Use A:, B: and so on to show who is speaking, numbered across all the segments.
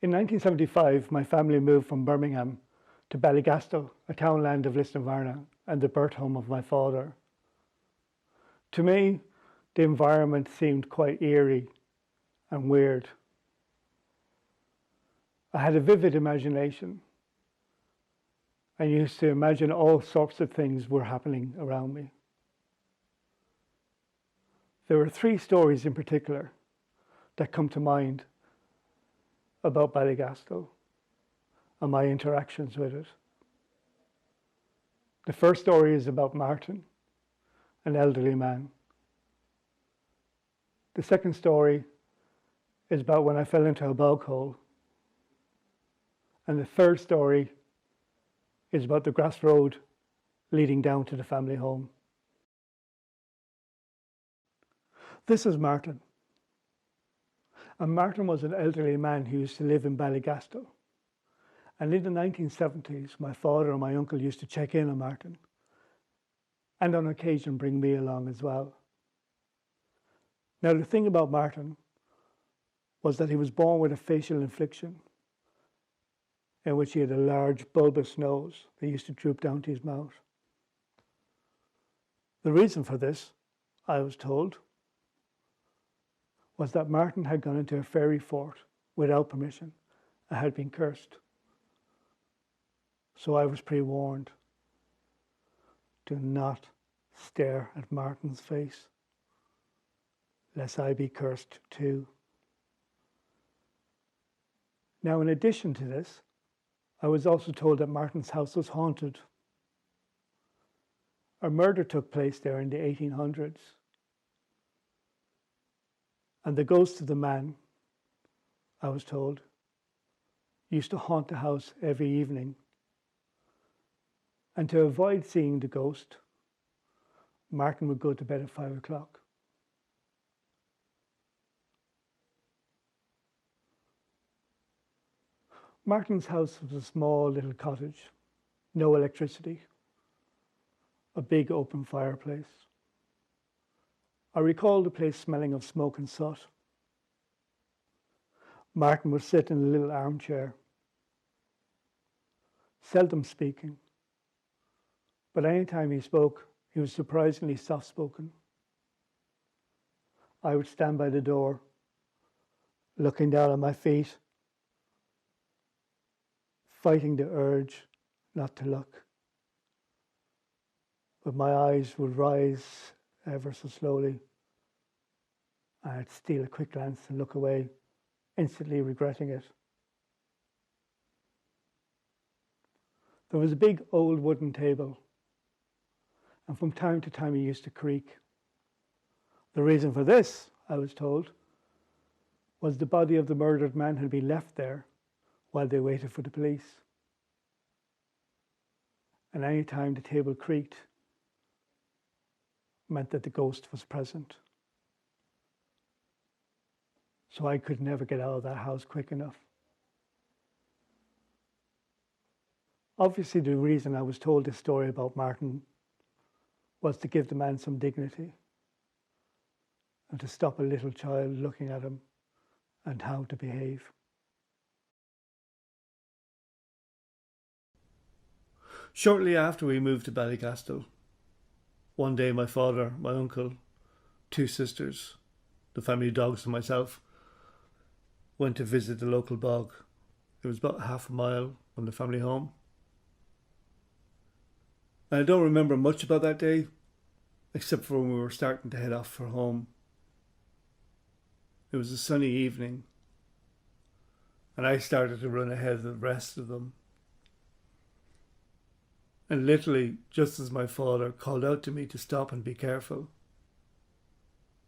A: In 1975, my family moved from Birmingham to Ballygastle, a townland of Lisdoonvarna and the birth home of my father. To me, the environment seemed quite eerie and weird. I had a vivid imagination. I used to imagine all sorts of things were happening around me. There are three stories in particular that come to mind about Ballygastle and my interactions with it. The first story is about Martin, an elderly man. The second story is about when I fell into a bog hole. And the third story is about the grass road leading down to the family home. This is Martin. And Martin was an elderly man who used to live in Ballygastle. And in the 1970s, my father and my uncle used to check in on Martin, and on occasion bring me along as well. Now, the thing about Martin was that he was born with a facial infliction in which he had a large bulbous nose that used to droop down to his mouth. The reason for this, I was told, was that Martin had gone into a fairy fort without permission and had been cursed. So I was pre-warned. Do not stare at Martin's face, lest I be cursed too. Now, in addition to this, I was also told that Martin's house was haunted. A murder took place there in the 1800s. And the ghost of the man, I was told, used to haunt the house every evening. And to avoid seeing the ghost, Martin would go to bed at 5 o'clock. Martin's house was a small little cottage, no electricity, a big open fireplace. I recall the place smelling of smoke and soot. Martin would sit in a little armchair, seldom speaking, but any time he spoke, he was surprisingly soft-spoken. I would stand by the door, looking down at my feet, fighting the urge not to look. But my eyes would rise ever so slowly. I'd steal a quick glance and look away, instantly regretting it. There was a big old wooden table, and from time to time it used to creak. The reason for this, I was told, was the body of the murdered man had been left there while they waited for the police. And any time the table creaked meant that the ghost was present. So I could never get out of that house quick enough. Obviously, the reason I was told this story about Martin was to give the man some dignity and to stop a little child looking at him and how to behave. Shortly after we moved to Ballygastle, one day my father, my uncle, two sisters, the family dogs and myself went to visit the local bog. It was about half a mile from the family home. And I don't remember much about that day, except for when we were starting to head off for home. It was a sunny evening, and I started to run ahead of the rest of them. And literally, just as my father called out to me to stop and be careful,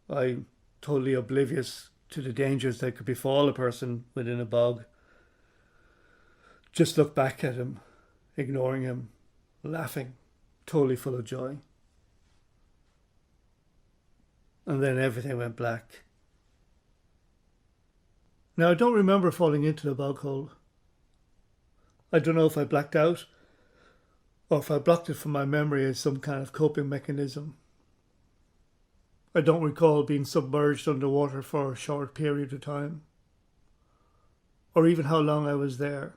A: I, totally oblivious to the dangers that could befall a person within a bog, just looked back at him, ignoring him, laughing, totally full of joy. And then everything went black. Now, I don't remember falling into the bog hole. I don't know if I blacked out or if I blocked it from my memory as some kind of coping mechanism. I don't recall being submerged underwater for a short period of time. or even how long I was there.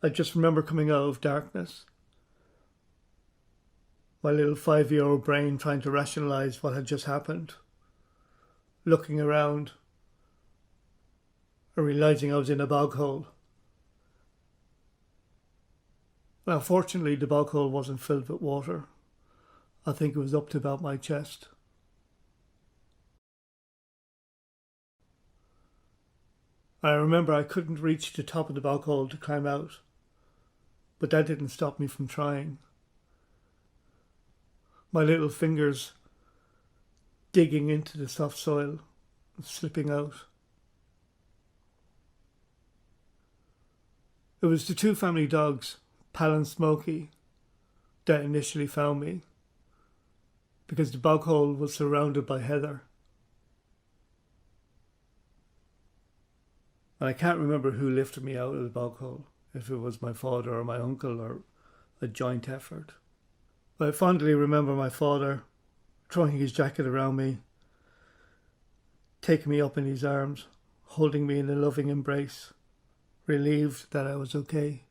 A: I just remember coming out of darkness, my little 5-year-old brain trying to rationalise what had just happened, looking around and realising I was in a bog hole. Now, fortunately, the bog hole wasn't filled with water. I think it was up to about my chest. I remember I couldn't reach the top of the bog hole to climb out, but that didn't stop me from trying. My little fingers digging into the soft soil and slipping out. It was the two family dogs, Pal and Smokey, that initially found me, because the bog hole was surrounded by heather. And I can't remember who lifted me out of the bog hole, if it was my father or my uncle or a joint effort. But I fondly remember my father throwing his jacket around me, taking me up in his arms, holding me in a loving embrace, relieved that I was okay.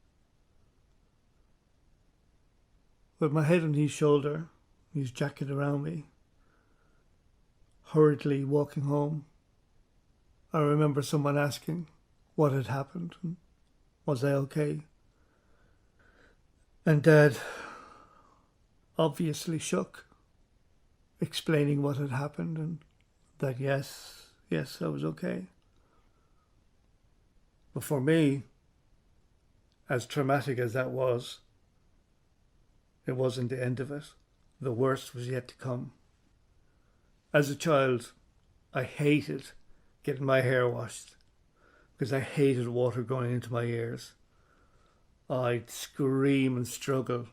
A: With my head on his shoulder, his jacket around me, hurriedly walking home, I remember someone asking what had happened and was I okay? And Dad, obviously shook, explaining what had happened and that yes, I was okay. But for me, as traumatic as that was, it wasn't the end of it. The worst was yet to come. As a child, I hated getting my hair washed because I hated water going into my ears. I'd scream and struggle.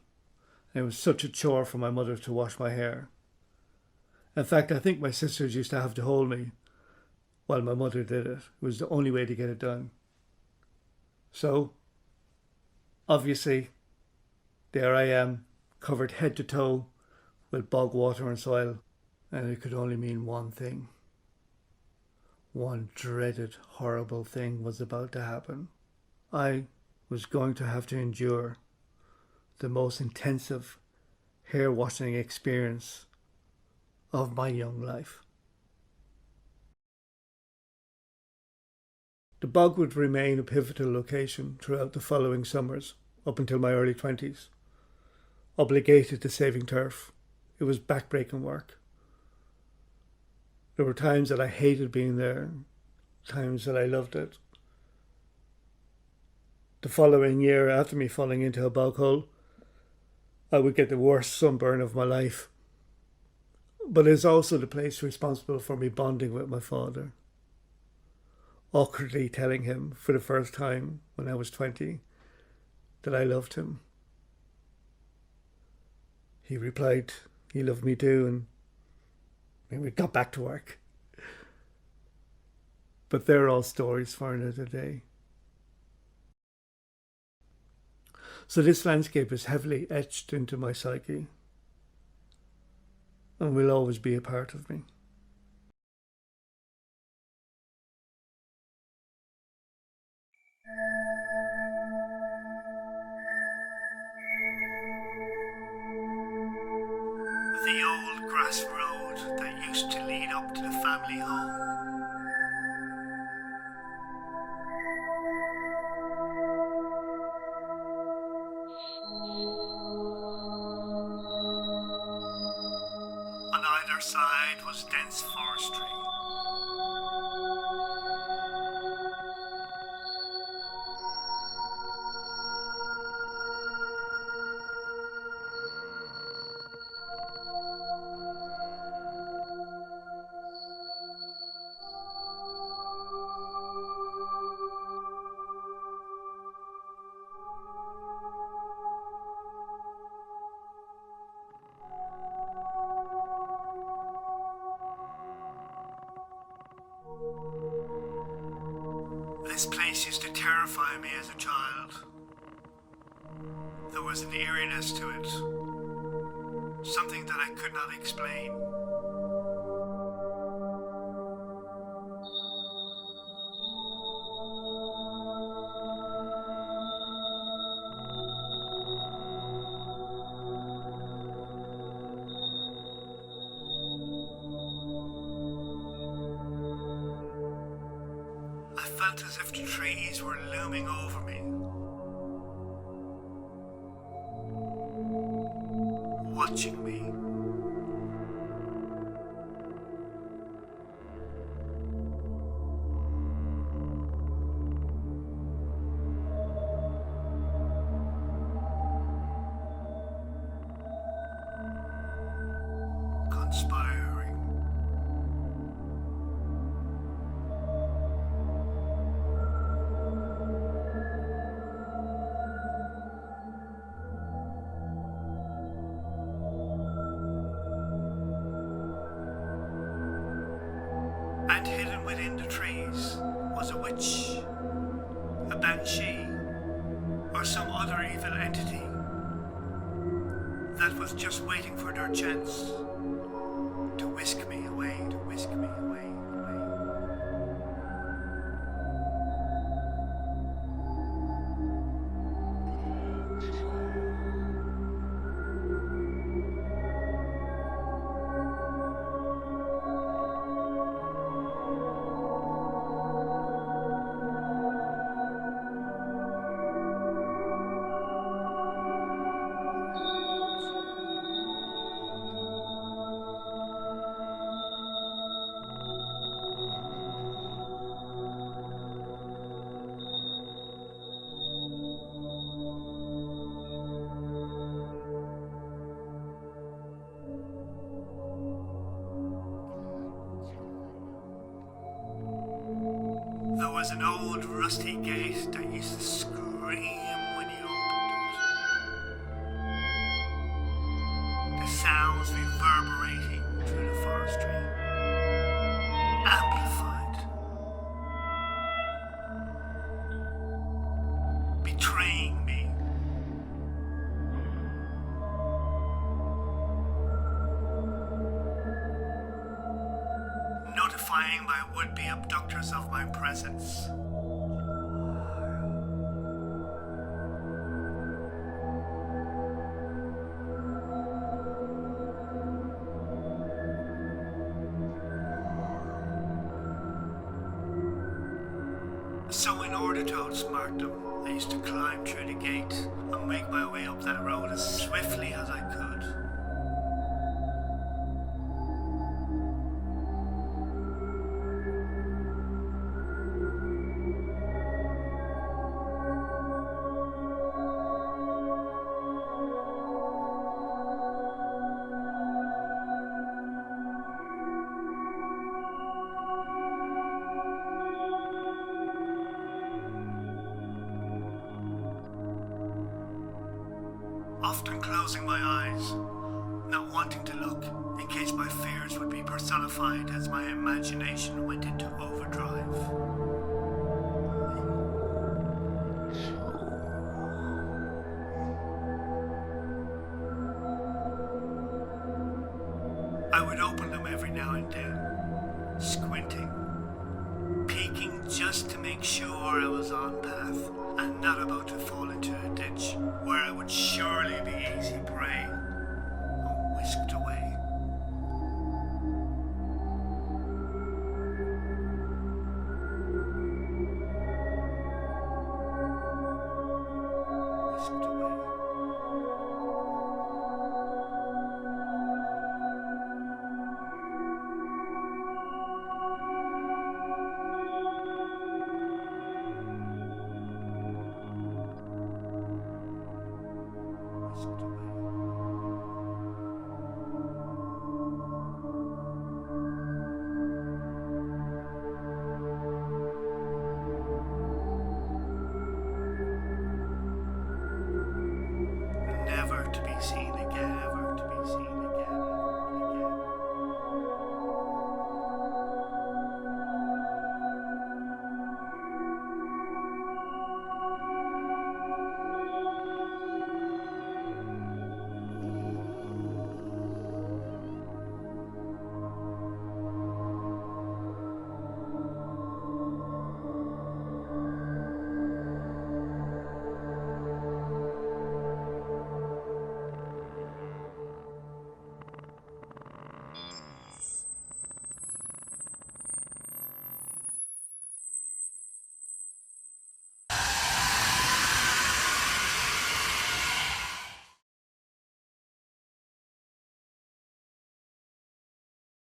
A: And it was such a chore for my mother to wash my hair. In fact, I think my sisters used to have to hold me while my mother did it. It was the only way to get it done. So, obviously, there I am, covered head to toe with bog water and soil, and it could only mean one thing. One dreaded, horrible thing was about to happen. I was going to have to endure the most intensive hair washing experience of my young life. The bog would remain a pivotal location throughout the following summers, up until my early 20s. Obligated to saving turf, it was backbreaking work. There were times that I hated being there, times that I loved it. The following year, after me falling into a bog hole, I would get the worst sunburn of my life. But it's also the place responsible for me bonding with my father. Awkwardly telling him for the first time when I was 20 that I loved him. He replied he loved me too, and we got back to work. But they're all stories for another day. So this landscape is heavily etched into my psyche and will always be a part of me. The old grass road that used to lead up to the family home. On either side was dense forestry. This place used to terrify me as a child. There was an eeriness to it, something that I could not explain. felt as if the trees were looming over me, watching me. Conspiring. And hidden within the trees was a witch, a banshee, or some other evil entity that was just waiting for their chance to whisk me away, to whisk me away, away. There was an old rusty gate that used to scream when you opened it. The sounds reverberating through the forestry, amplified, betraying me. Notifying my would-be abductors of my presence. So in order to outsmart them, I used to climb through the gate and make my way up that road as swiftly as I could. Often closing my eyes, not wanting to look in case my fears would be personified as my imagination went into overdrive. I would open them every now and then, squinting, peeking just to make sure I was on path and not about to fall into a ditch where I would surely be easy prey.